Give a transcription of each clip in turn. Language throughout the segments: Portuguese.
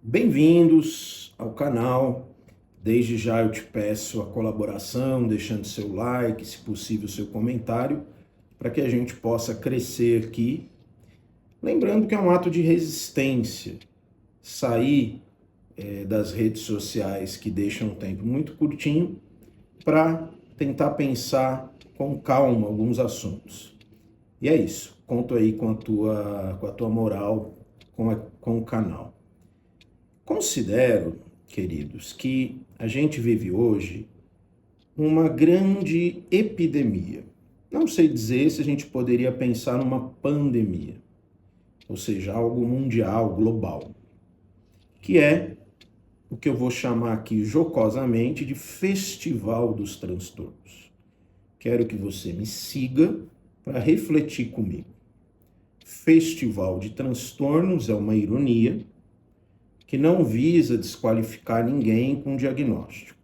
Bem-vindos ao canal. Desde já eu te peço a colaboração, deixando seu like, se possível seu comentário, para que a gente possa crescer aqui. Lembrando que é um ato de resistência sair das redes sociais que deixam um tempo muito curtinho para tentar pensar com calma alguns assuntos. E é isso. Conto aí com a tua moral, com o canal. Considero, queridos, que a gente vive hoje uma grande epidemia. Não sei dizer se a gente poderia pensar numa pandemia, ou seja, algo mundial, global, que é o que eu vou chamar aqui jocosamente de Festival dos Transtornos. Quero que você me siga para refletir comigo. Festival de Transtornos é uma ironia que não visa desqualificar ninguém com diagnóstico,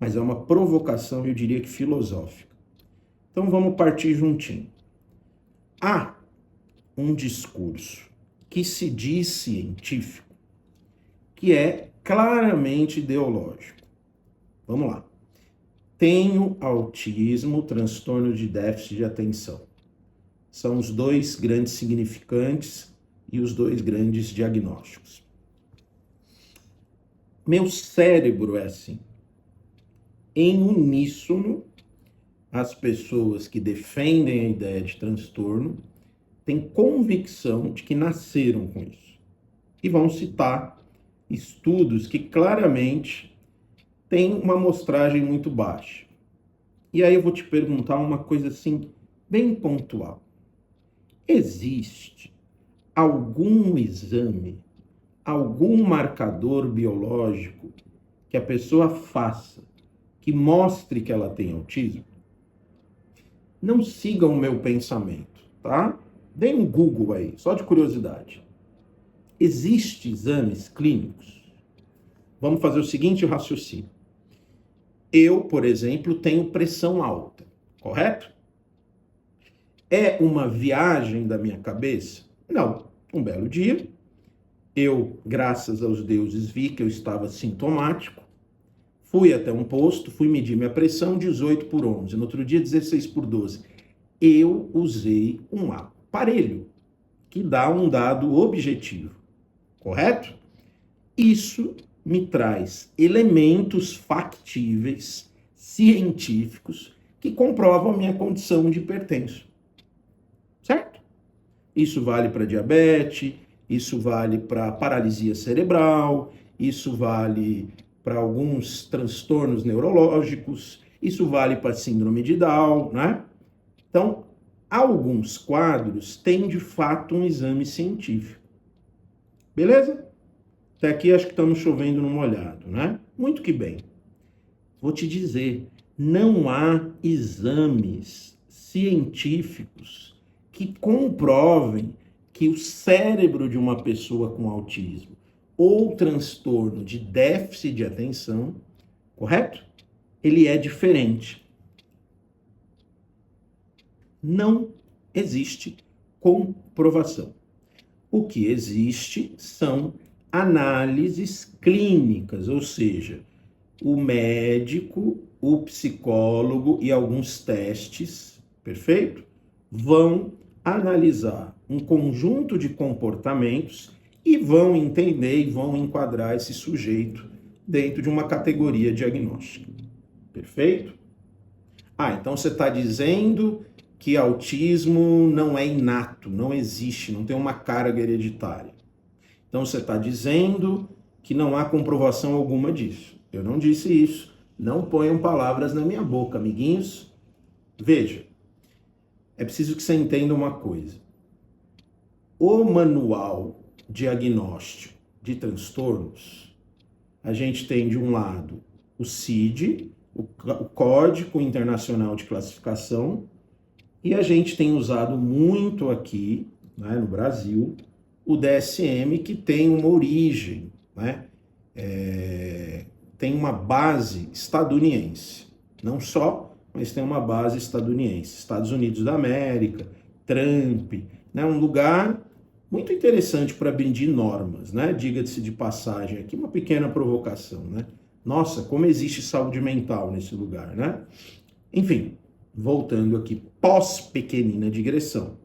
mas é uma provocação, eu diria que filosófica. Então vamos partir juntinho. Há um discurso que se diz científico, que é claramente ideológico. Vamos lá. Tenho autismo, transtorno de déficit de atenção. São os dois grandes significantes e os dois grandes diagnósticos. Meu cérebro é assim. Em uníssono, as pessoas que defendem a ideia de transtorno têm convicção de que nasceram com isso. E vão citar estudos que claramente têm uma amostragem muito baixa. E aí eu vou te perguntar uma coisa assim, bem pontual. Existe algum exame, algum marcador biológico que a pessoa faça que mostre que ela tem autismo? Não sigam o meu pensamento, tá? Dê um Google aí, só de curiosidade. Existem exames clínicos? Vamos fazer o seguinte raciocínio. Eu, por exemplo, tenho pressão alta, correto? É uma viagem da minha cabeça? Não. Um belo dia, eu, graças aos deuses, vi que eu estava sintomático, fui até um posto, fui medir minha pressão, 18 por 11, no outro dia 16 por 12. Eu usei um aparelho que dá um dado objetivo, correto? Isso me traz elementos factíveis, científicos, que comprovam a minha condição de hipertenso, certo? Isso vale para diabetes, isso vale para paralisia cerebral, isso vale para alguns transtornos neurológicos, isso vale para síndrome de Down, né? Então, alguns quadros têm de fato um exame científico. Beleza? Até aqui acho que estamos chovendo no molhado, né? Muito que bem. Vou te dizer, não há exames científicos que comprovem que o cérebro de uma pessoa com autismo ou transtorno de déficit de atenção, correto? Ele é diferente. Não existe comprovação. O que existe são análises clínicas, ou seja, o médico, o psicólogo e alguns testes, perfeito? Vão analisar um conjunto de comportamentos e vão entender e vão enquadrar esse sujeito dentro de uma categoria diagnóstica. Perfeito? Então você está dizendo que autismo não é inato, não existe, não tem uma carga hereditária. Então você está dizendo que não há comprovação alguma disso. Eu não disse isso. Não ponham palavras na minha boca, amiguinhos. Veja, é preciso que você entenda uma coisa. O manual diagnóstico de transtornos, a gente tem de um lado o CID, o Código Internacional de Classificação, e a gente tem usado muito aqui, né, no Brasil, o DSM, que tem uma origem, né, tem uma base estadunidense. Não só, mas tem uma base estadunidense. Estados Unidos da América, Trump, né, um lugar muito interessante para medir normas, né? Diga-se de passagem aqui, uma pequena provocação, né? Nossa, como existe saúde mental nesse lugar, né? Enfim, voltando aqui, pós-pequenina digressão.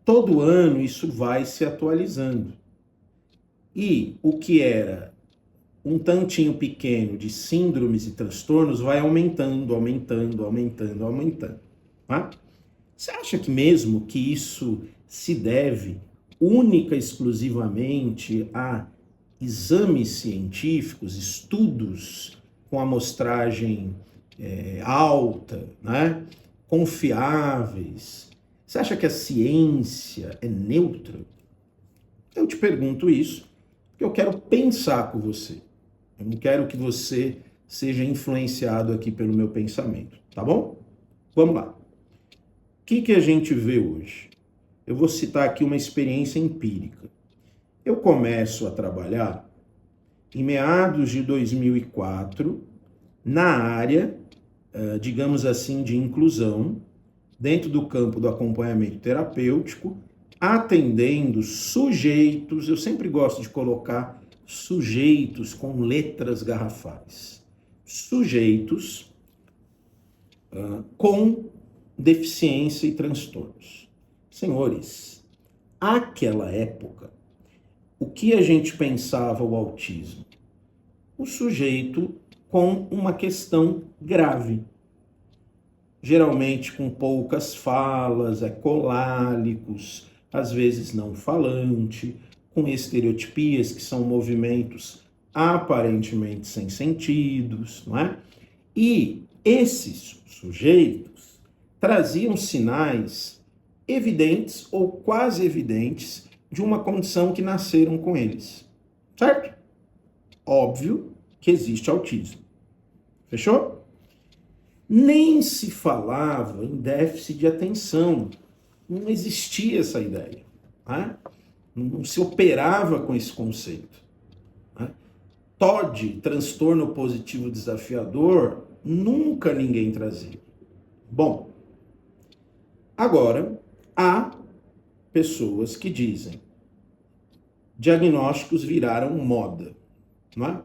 Todo ano isso vai se atualizando. E o que era um tantinho pequeno de síndromes e transtornos vai aumentando, aumentando, aumentando, aumentando. Tá? Você acha que mesmo que isso se deve única e exclusivamente a exames científicos, estudos com amostragem alta, né? Confiáveis? Você acha que a ciência é neutra? Eu te pergunto isso porque eu quero pensar com você. Eu não quero que você seja influenciado aqui pelo meu pensamento, tá bom? Vamos lá. O que a gente vê hoje? Eu vou citar aqui uma experiência empírica. Eu começo a trabalhar em meados de 2004 na área, digamos assim, de inclusão, dentro do campo do acompanhamento terapêutico, atendendo sujeitos, eu sempre gosto de colocar sujeitos com letras garrafais, sujeitos com deficiência e transtornos. Senhores, àquela época, o que a gente pensava o autismo? O sujeito com uma questão grave, geralmente com poucas falas, colálicos, às vezes não falante, com estereotipias, que são movimentos aparentemente sem sentidos, não é? E esses sujeitos traziam sinais evidentes ou quase evidentes de uma condição que nasceram com eles, certo? Óbvio que existe autismo. Fechou? Nem se falava em déficit de atenção. Não existia essa ideia. Né? Não se operava com esse conceito. Né? TOD, transtorno positivo desafiador, nunca ninguém trazia. Bom, agora há pessoas que dizem diagnósticos viraram moda. Né?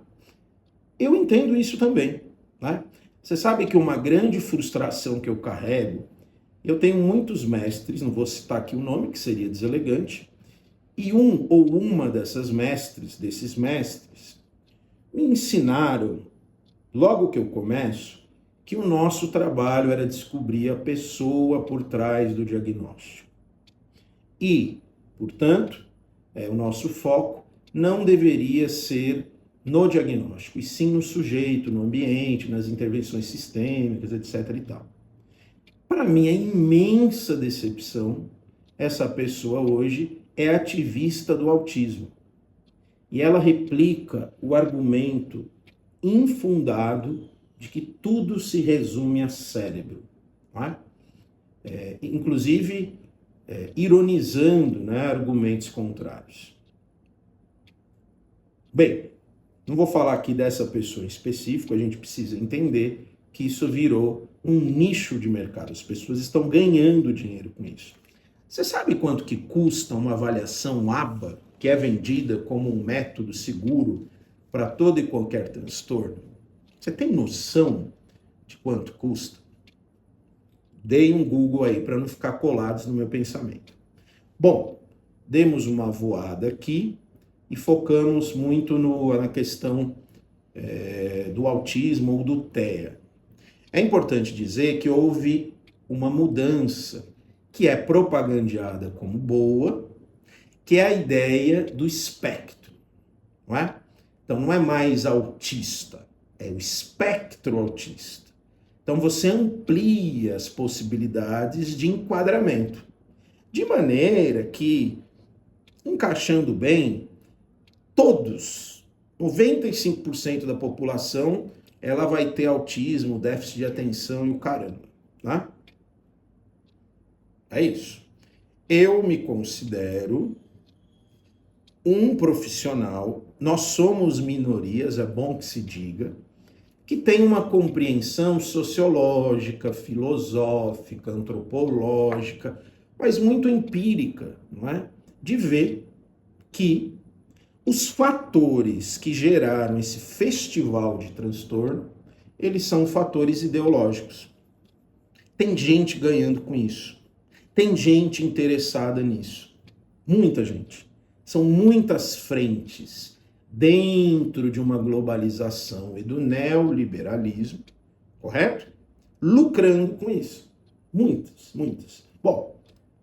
Eu entendo isso também. Né? Você sabe que uma grande frustração que eu carrego, eu tenho muitos mestres, não vou citar aqui o nome, que seria deselegante, e um ou uma desses mestres, me ensinaram, logo que eu começo, que o nosso trabalho era descobrir a pessoa por trás do diagnóstico. E, portanto, o nosso foco não deveria ser no diagnóstico, e sim no sujeito, no ambiente, nas intervenções sistêmicas, etc. e tal. Para mim, é imensa decepção, essa pessoa hoje é ativista do autismo. E ela replica o argumento infundado de que tudo se resume a cérebro. Não é? Inclusive, ironizando, né, argumentos contrários. Bem, não vou falar aqui dessa pessoa em específico, a gente precisa entender que isso virou um nicho de mercado. As pessoas estão ganhando dinheiro com isso. Você sabe quanto que custa uma avaliação ABA, que é vendida como um método seguro para todo e qualquer transtorno? Você tem noção de quanto custa? Dei um Google aí para não ficar colados no meu pensamento. Bom, demos uma voada aqui e focamos muito na questão do autismo ou do TEA. É importante dizer que houve uma mudança que é propagandeada como boa, que é a ideia do espectro, não é? Então não é mais autista, é o espectro autista. Então você amplia as possibilidades de enquadramento, de maneira que, encaixando bem, todos, 95% da população, ela vai ter autismo, déficit de atenção e o caramba, tá? É isso. Eu me considero um profissional, nós somos minorias, é bom que se diga, que tem uma compreensão sociológica, filosófica, antropológica, mas muito empírica, não é? De ver que os fatores que geraram esse festival de transtorno, eles são fatores ideológicos. Tem gente ganhando com isso. Tem gente interessada nisso. Muita gente. São muitas frentes dentro de uma globalização e do neoliberalismo, correto? Lucrando com isso. Muitas, muitas. Bom,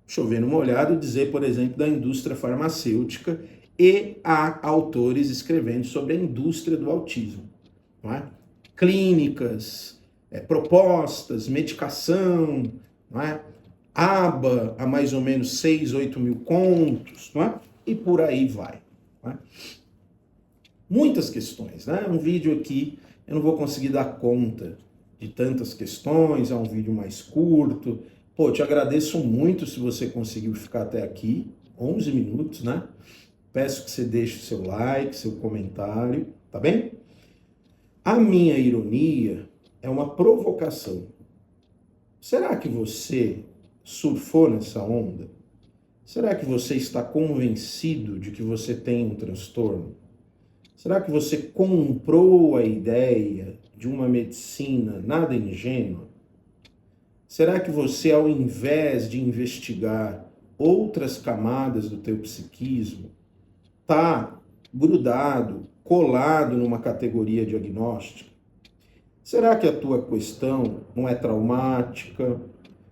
chover numa olhada e dizer, por exemplo, da indústria farmacêutica, e há autores escrevendo sobre a indústria do autismo. Não é? Clínicas, propostas, medicação, não é? Aba a mais ou menos 6, 8 mil contos, não é? E por aí vai. Não é? Muitas questões, né? Um vídeo aqui, eu não vou conseguir dar conta de tantas questões, é um vídeo mais curto. Pô, te agradeço muito se você conseguiu ficar até aqui, 11 minutos, né? Peço que você deixe o seu like, seu comentário, tá bem? A minha ironia é uma provocação. Será que você surfou nessa onda? Será que você está convencido de que você tem um transtorno? Será que você comprou a ideia de uma medicina nada ingênua? Será que você, ao invés de investigar outras camadas do teu psiquismo, está grudado, colado numa categoria diagnóstica? Será que a tua questão não é traumática?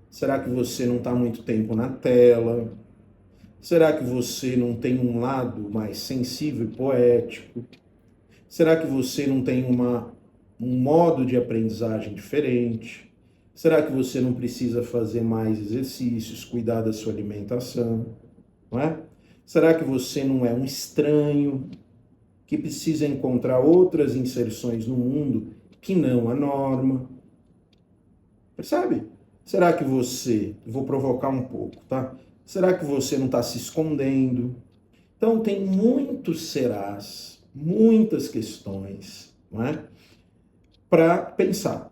Será que você não está muito tempo na tela? Será que você não tem um lado mais sensível e poético? Será que você não tem um modo de aprendizagem diferente? Será que você não precisa fazer mais exercícios, cuidar da sua alimentação? Não é? Será que você não é um estranho que precisa encontrar outras inserções no mundo que não a norma? Percebe? Será que você... Vou provocar um pouco, tá? Será que você não está se escondendo? Então tem muitos serás, muitas questões, não é? Para pensar.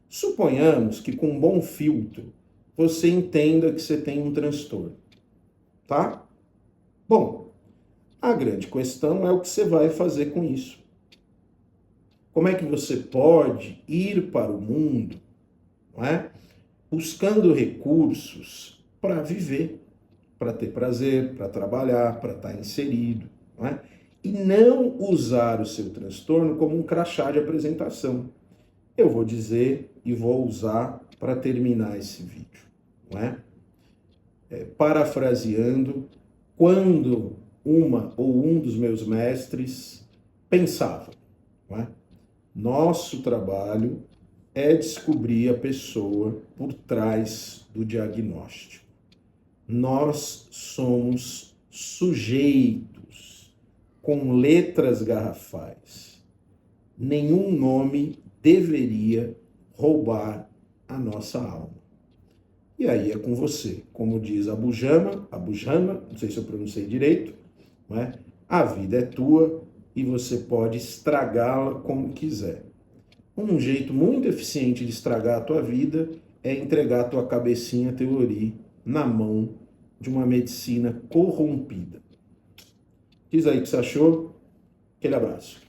Suponhamos que com um bom filtro você entenda que você tem um transtorno, tá? Bom, a grande questão é o que você vai fazer com isso. Como é que você pode ir para o mundo, não é? Buscando recursos para viver, para ter prazer, para trabalhar, para estar inserido, não é? E não usar o seu transtorno como um crachá de apresentação. Eu vou dizer e vou usar para terminar esse vídeo, não é? Parafraseando, quando uma ou um dos meus mestres pensava, não é? Nosso trabalho é descobrir a pessoa por trás do diagnóstico. Nós somos sujeitos com letras garrafais. Nenhum nome deveria roubar a nossa alma. E aí é com você. Como diz Abu Janma, não sei se eu pronunciei direito, não é? A vida é tua e você pode estragá-la como quiser. Um jeito muito eficiente de estragar a tua vida é entregar a tua cabecinha teoria na mão de uma medicina corrompida. Diz aí o que você achou. Aquele abraço.